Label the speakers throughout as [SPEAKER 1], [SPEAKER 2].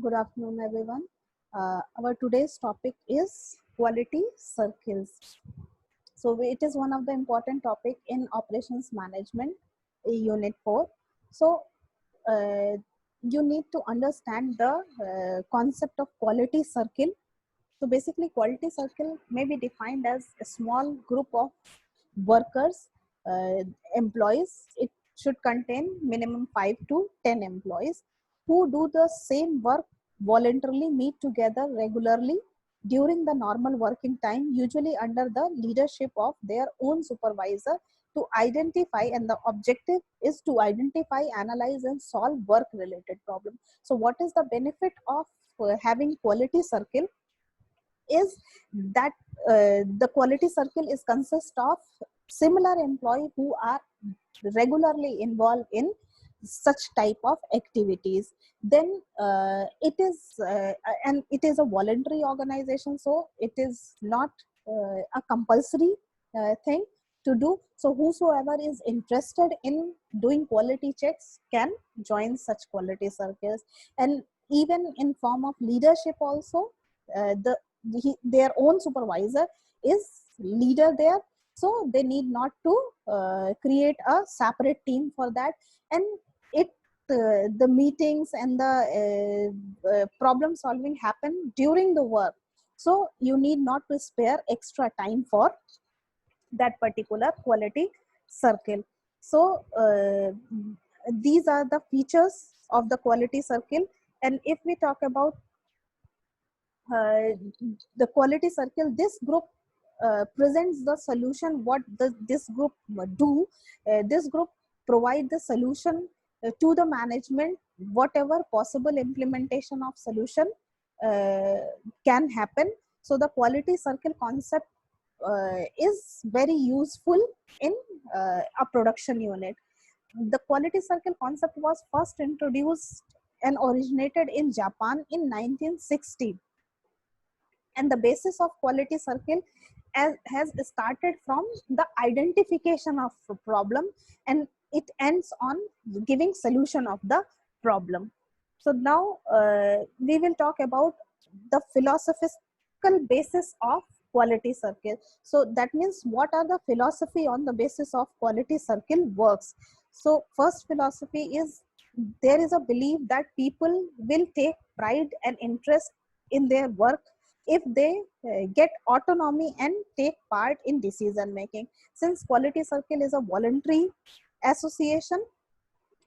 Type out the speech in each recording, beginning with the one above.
[SPEAKER 1] Good afternoon, everyone. Our today's topic is quality circles. So it is one of the important topic in operations management, unit 4. So uh, you need to understand the concept of quality circle. So basically, quality circle may be defined as a small group of workers, uh, employees. It should contain minimum 5 to 10 employees who do the same work voluntarily, meet together regularly during the normal working time, usually under the leadership of their own supervisor, to identify, and the objective is to identify, analyze and solve work related problems. So what is the benefit of having quality circle is that the quality circle is consist of similar employee who are regularly involved in such type of activities. Then it is a voluntary organization, so it is not a compulsory thing to do. So whosoever is interested in doing quality checks can join such quality circles. And even in form of leadership also, their own supervisor is leader there, so they need not to create a separate team for that. And it the meetings and the problem solving happen during the work, so you need not to spare extra time for that particular quality circle. So these are the features of the quality circle. And if we talk about uh, the quality circle, this group presents the solution. What does this group do? This group provide the solution to the management. Whatever possible implementation of solution uh, can happen. So the quality circle concept is very useful in a production unit. The quality circle concept was first introduced and originated in Japan in 1960, and the basis of quality circle has started from the identification of a problem, and it ends on giving solution of the problem. So now we will talk about the philosophical basis of quality circle. So that means what are the philosophy on the basis of quality circle works. So first philosophy is, there is a belief that people will take pride and interest in their work if they get autonomy and take part in decision making. Since quality circle is a voluntary association,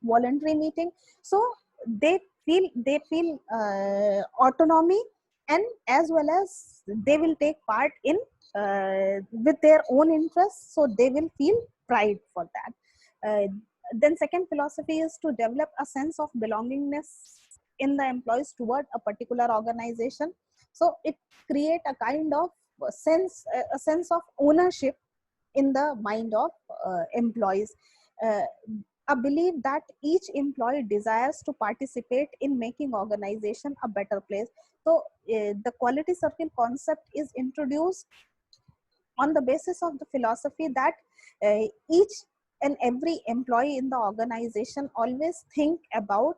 [SPEAKER 1] voluntary meeting, so they feel autonomy, and as well as they will take part in with their own interests, so they will feel pride for that. Then second philosophy is to develop a sense of belongingness in the employees toward a particular organization. So it create a kind of a sense of ownership in the mind of employees. uh, a belief that each employee desires to participate in making organization a better place. So the quality circle concept is introduced on the basis of the philosophy that each and every employee in the organization always think about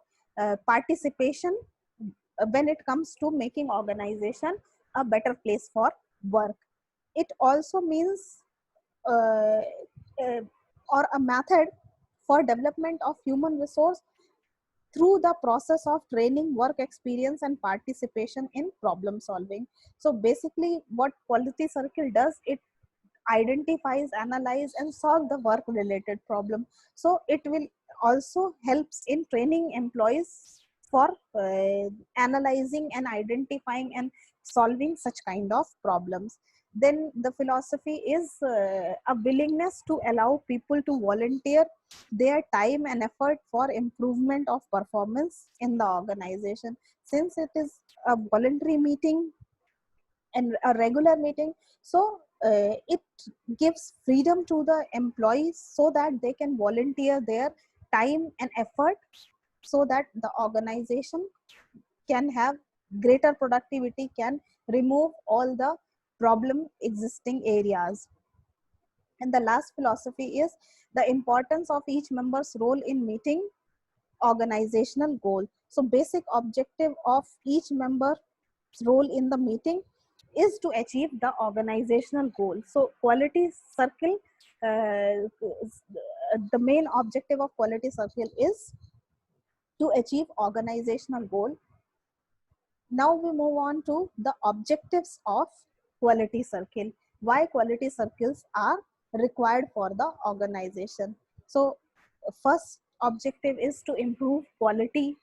[SPEAKER 1] participation when it comes to making organization a better place for work. It also means uh, uh, or a method for development of human resource through the process of training, work experience and participation in problem solving. So basically what quality circle does, it identifies, analyze and solve the work related problem. So it will also helps in training employees for analyzing and identifying and solving such kind of problems. Then the philosophy is a willingness to allow people to volunteer their time and effort for improvement of performance in the organization. Since it is a voluntary meeting and a regular meeting, so it gives freedom to the employees so that they can volunteer their time and effort, so that the organization can have greater productivity, can remove all the problem existing areas. And the last philosophy is the importance of each member's role in meeting organizational goal. So basic objective of each member's role in the meeting is to achieve the organizational goal. So quality circle, the main objective of quality circle is to achieve organizational goal. Now we move on to the objectives of quality circle. Why quality circles are required for the organization. So first objective is to improve quality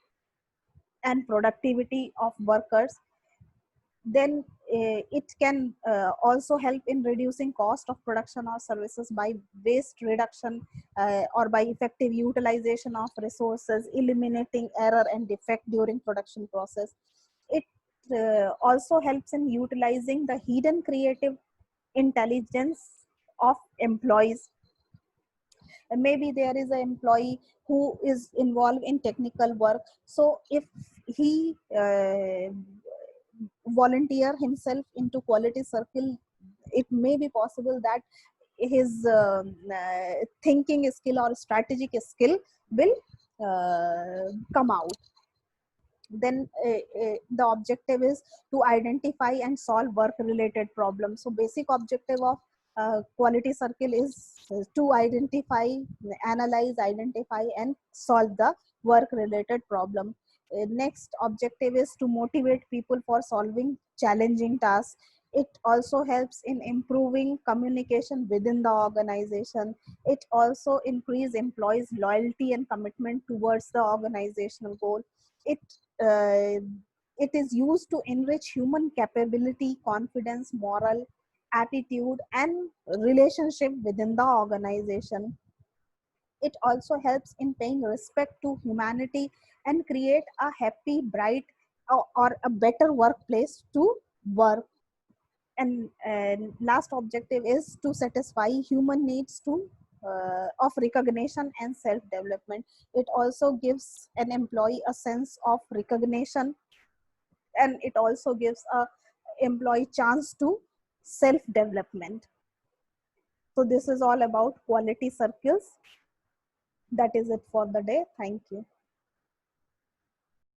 [SPEAKER 1] and productivity of workers. Then it can also help in reducing cost of production or services by waste reduction, or by effective utilization of resources, eliminating error and defect during production process. It also helps in utilizing the hidden creative intelligence of employees. Maybe there is an employee who is involved in technical work, so if he volunteer himself into quality circle, it may be possible that his thinking skill or strategic skill will come out. Then the objective is to identify and solve work related problems. So basic objective of quality circle is to identify, analyze, identify and solve the work related problem. Next objective is to motivate people for solving challenging tasks. It also helps in improving communication within the organization. It also increase employees loyalty and commitment towards the organizational goal. It uh, it is used to enrich human capability, confidence, moral, attitude, and relationship within the organization. It also helps in paying respect to humanity and create a happy, bright, or a better workplace to work. And last objective is to satisfy human needs to of recognition and self development. It also gives an employee a sense of recognition, and it also gives a employee chance to self development. So this is all about quality circles. That is it for the day. Thank you.